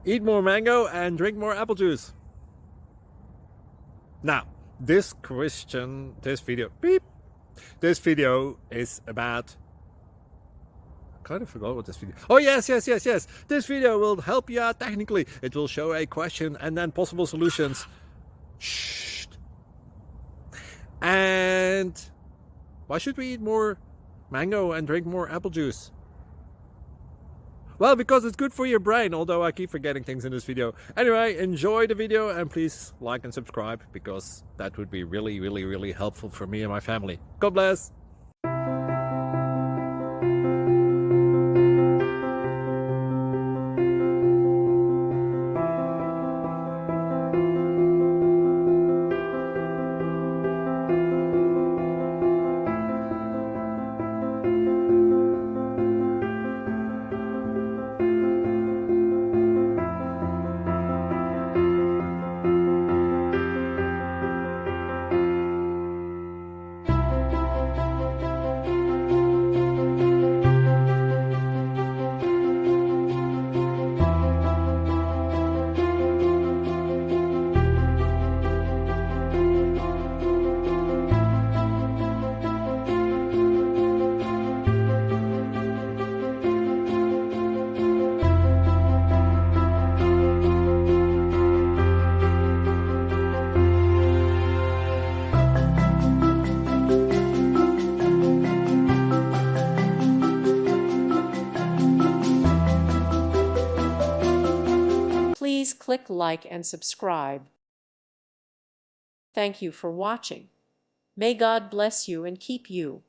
Eat more mango and drink more apple juice. Now, this video is about, I kind of forgot what this video. Oh, yes. This video will help you out technically. It will show a question and then possible solutions. Shh. And why should we eat more mango and drink more apple juice? Well, because it's good for your brain, although I keep forgetting things in this video. Anyway, enjoy the video and please like and subscribe, because that would be really helpful for me and my family. God bless! Please click like and subscribe. Thank you for watching. May God bless you and keep you.